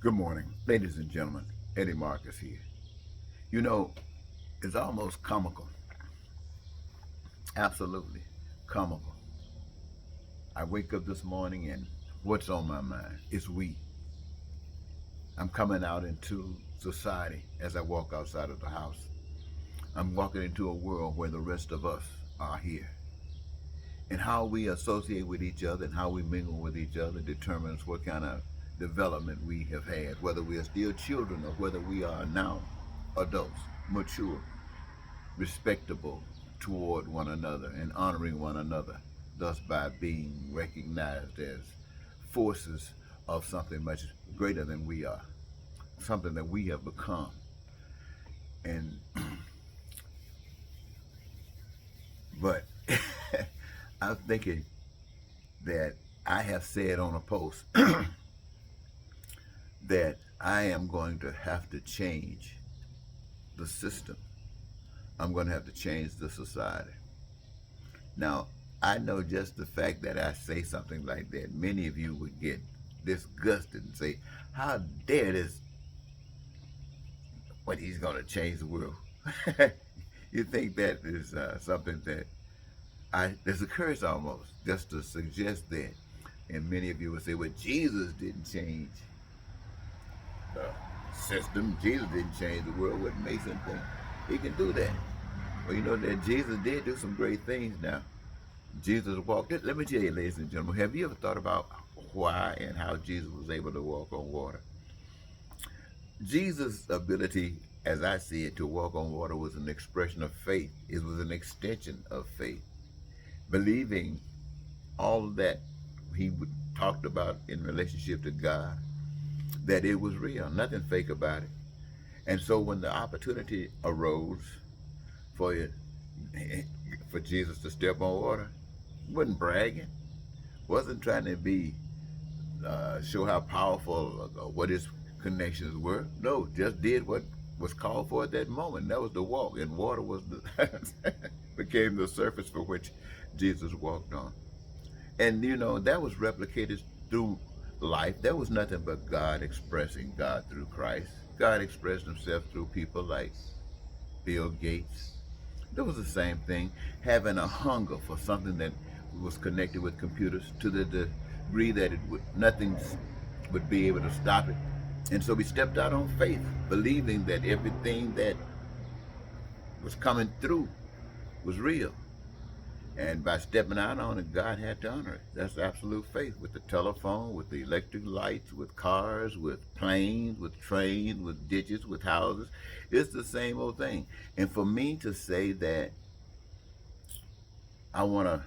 Good morning, ladies and gentlemen. Eddie Marcus here. You know, it's almost comical. Absolutely comical. I wake up this morning and what's on my mind? It's we. I'm coming out into society as I walk outside of the house. I'm walking into a world where the rest of us are here. And how we associate with each other and how we mingle with each other determines what kind of development we have had, whether we are still children or whether we are now adults, mature, respectable toward one another and honoring one another, thus by being recognized as forces of something much greater than we are, something that we have become. And but I'm thinking that I have said on a post that I am going to have to change the system. I'm going to have to change the society. Now, I know just the fact that I say something like that, many of you would get disgusted and say, how dare this, what he's going to change the world. You think that is something that there's a curse almost, just to suggest that. And many of you would say, well, Jesus didn't change the system. Jesus didn't change the world. What makes him think he can do that? Well, you know that Jesus did do some great things now. Jesus walked. Let me tell you, ladies and gentlemen, have you ever thought about why and how Jesus was able to walk on water? Jesus' ability, as I see it, to walk on water was an expression of faith. It was an extension of faith. Believing all that he talked about in relationship to God, that it was real, nothing fake about it. And so when the opportunity arose for Jesus to step on water, wasn't bragging, wasn't trying to be show how powerful what his connections were. No, just did what was called for at that moment. That was the walk, and water was became the surface for which Jesus walked on. And you know, that was replicated through life. There was nothing but God expressing God through Christ. God expressed himself through people like Bill Gates. It was the same thing, having a hunger for something that was connected with computers to the degree that nothing would be able to stop it. And so we stepped out on faith, believing that everything that was coming through was real. And by stepping out on it, God had to honor it. That's absolute faith, with the telephone, with the electric lights, with cars, with planes, with trains, with ditches, with houses. It's the same old thing. And for me to say that I want to,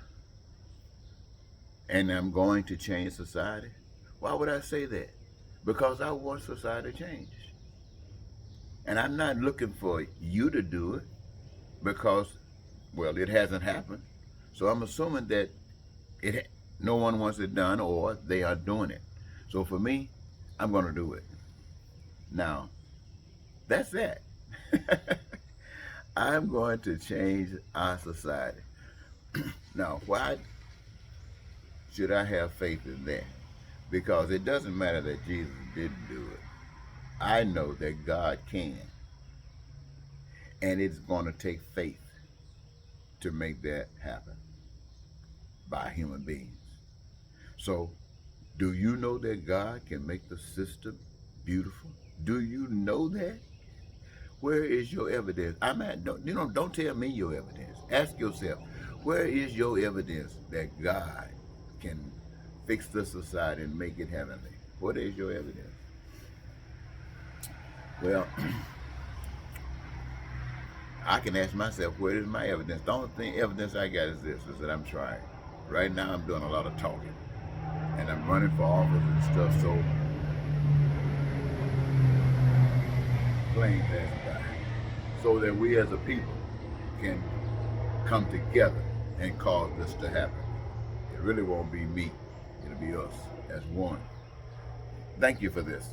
and I'm going to change society, why would I say that? Because I want society to change. And I'm not looking for you to do it because, well, it hasn't happened. So I'm assuming that no one wants it done or they are doing it. So for me, I'm going to do it. Now, that's that. I'm going to change our society. Now, why should I have faith in that? Because it doesn't matter that Jesus didn't do it. I know that God can. And it's going to take faith to make that happen by human beings. So, do you know that God can make the system beautiful? Do you know that? Where is your evidence? Don't tell me your evidence. Ask yourself, where is your evidence that God can fix the society and make it heavenly? What is your evidence? Well, I can ask myself, where is my evidence? The only thing evidence I got is this, is that I'm trying. Right now I'm doing a lot of talking. And I'm running for office and stuff, so playing that by. So that we as a people can come together and cause this to happen. It really won't be me, it'll be us as one. Thank you for this.